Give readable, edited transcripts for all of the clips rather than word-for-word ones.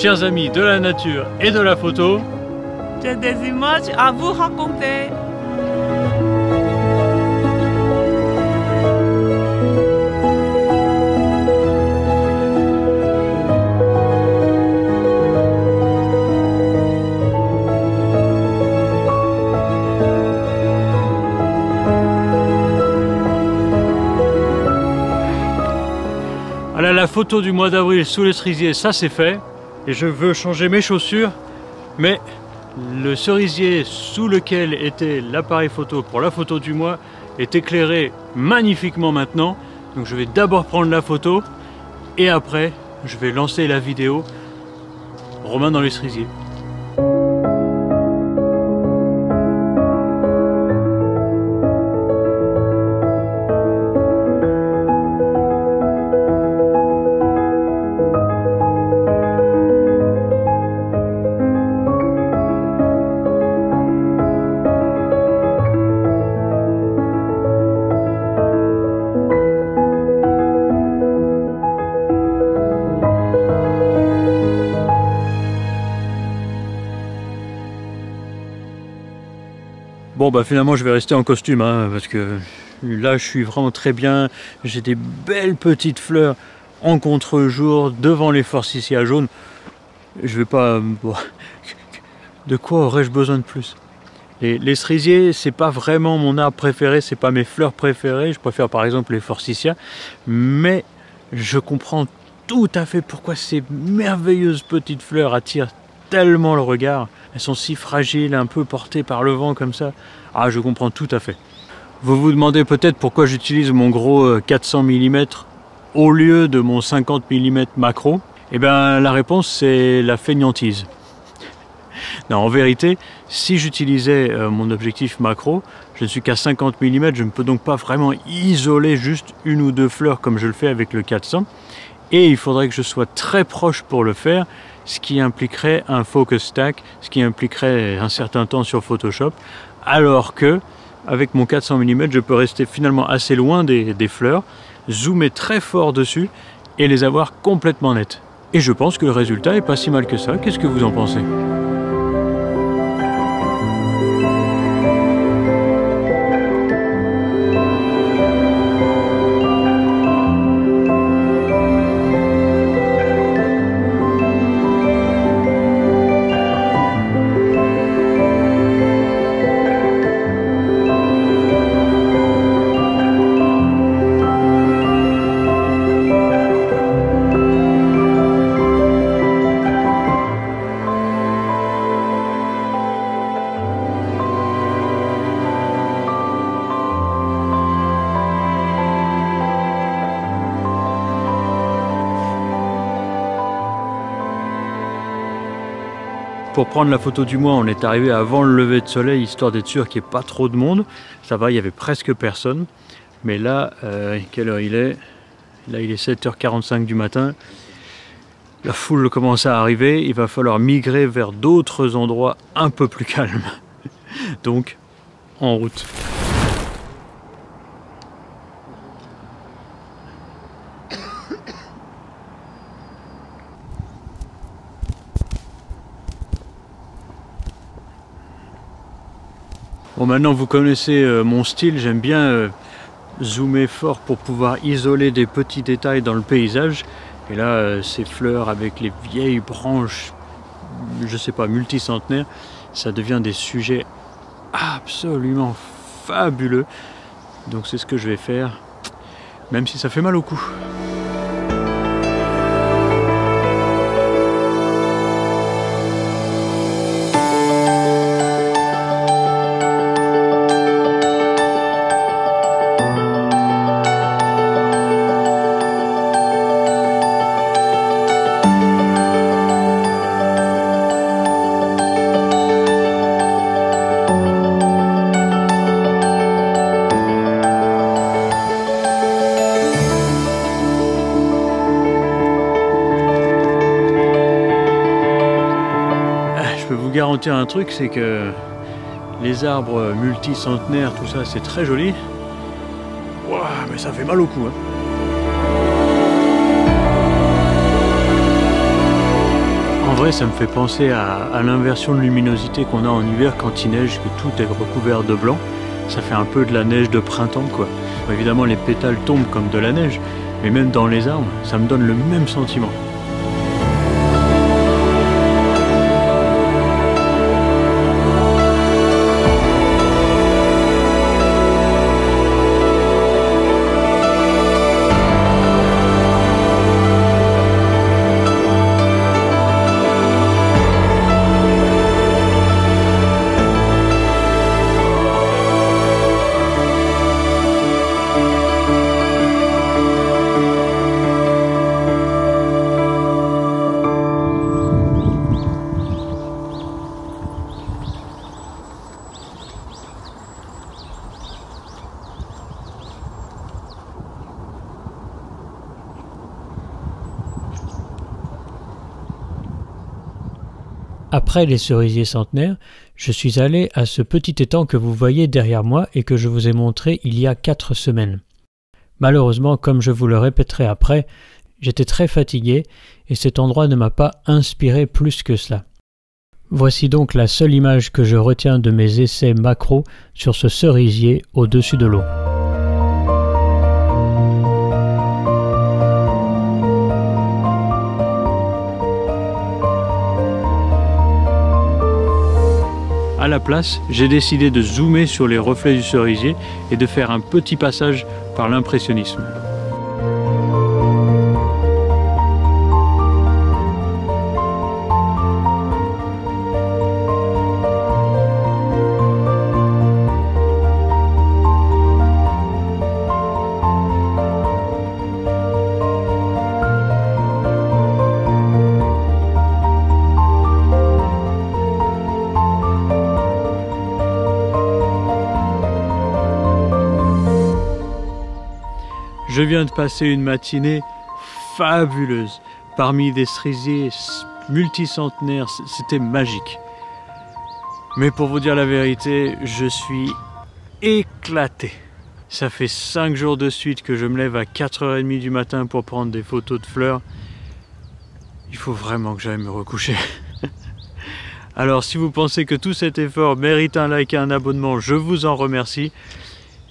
Chers amis de la nature et de la photo, j'ai des images à vous raconter. Voilà la photo du mois d'avril sous les cerisiers, ça c'est fait. Et je veux changer mes chaussures, mais le cerisier sous lequel était l'appareil photo pour la photo du mois est éclairé magnifiquement maintenant. Donc je vais d'abord prendre la photo et après je vais lancer la vidéo Romain dans les cerisiers. Bon bah finalement je vais rester en costume hein, parce que là je suis vraiment très bien, j'ai des belles petites fleurs en contre-jour devant les forsythias jaunes. Je vais pas... Bon, de quoi aurais-je besoin de plus? Les cerisiers c'est pas vraiment mon arbre préféré, c'est pas mes fleurs préférées, je préfère par exemple les forsythias, mais je comprends tout à fait pourquoi ces merveilleuses petites fleurs attirent tellement le regard. Elles sont si fragiles, un peu portées par le vent comme ça. Ah, je comprends tout à fait. Vous vous demandez peut-être pourquoi j'utilise mon gros 400 mm au lieu de mon 50 mm macro. Eh bien, la réponse, c'est la fainéantise. Non, en vérité, si j'utilisais mon objectif macro, je ne suis qu'à 50 mm, je ne peux donc pas vraiment isoler juste une ou deux fleurs comme je le fais avec le 400. Et il faudrait que je sois très proche pour le faire, ce qui impliquerait un focus stack, ce qui impliquerait un certain temps sur Photoshop, alors que avec mon 400 mm, je peux rester finalement assez loin des fleurs, zoomer très fort dessus et les avoir complètement nettes. Et je pense que le résultat est pas si mal que ça. Qu'est-ce que vous en pensez ? Pour prendre la photo du mois, on est arrivé avant le lever de soleil, histoire d'être sûr qu'il n'y ait pas trop de monde. Ça va, il y avait presque personne. Mais là, quelle heure il est? Là, il est 7h45 du matin. La foule commence à arriver. Il va falloir migrer vers d'autres endroits un peu plus calmes. Donc, en route. Bon, maintenant vous connaissez mon style, j'aime bien zoomer fort pour pouvoir isoler des petits détails dans le paysage. Et là, ces fleurs avec les vieilles branches, je sais pas, multicentenaires, ça devient des sujets absolument fabuleux. Donc c'est ce que je vais faire, même si ça fait mal au cou. Garantir un truc, c'est que les arbres multicentenaires, tout ça, c'est très joli. Ouah, mais ça fait mal au cou, hein. En vrai, ça me fait penser à l'inversion de luminosité qu'on a en hiver quand il neige, que tout est recouvert de blanc. Ça fait un peu de la neige de printemps, quoi. Bon, évidemment, les pétales tombent comme de la neige, mais même dans les arbres, ça me donne le même sentiment. Après les cerisiers centenaires, je suis allé à ce petit étang que vous voyez derrière moi et que je vous ai montré il y a 4 semaines. Malheureusement, comme je vous le répéterai après, j'étais très fatigué et cet endroit ne m'a pas inspiré plus que cela. Voici donc la seule image que je retiens de mes essais macro sur ce cerisier au-dessus de l'eau. À la place, j'ai décidé de zoomer sur les reflets du cerisier et de faire un petit passage par l'impressionnisme. Je viens de passer une matinée fabuleuse. Parmi des cerisiers multicentenaires, c'était magique. Mais pour vous dire la vérité, je suis éclaté. Ça fait 5 jours de suite que je me lève à 4h30 du matin pour prendre des photos de fleurs. Il faut vraiment que j'aille me recoucher. Alors si vous pensez que tout cet effort mérite un like et un abonnement, je vous en remercie.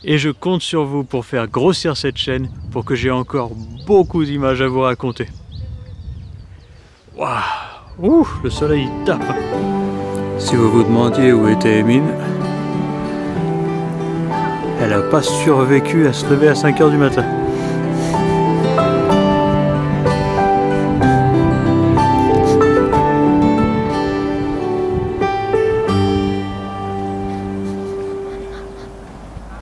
Et je compte sur vous pour faire grossir cette chaîne pour que j'ai encore beaucoup d'images à vous raconter. Waouh! Ouh, le soleil tape! Si vous vous demandiez où était Emine, elle n'a pas survécu à se lever à 5h du matin.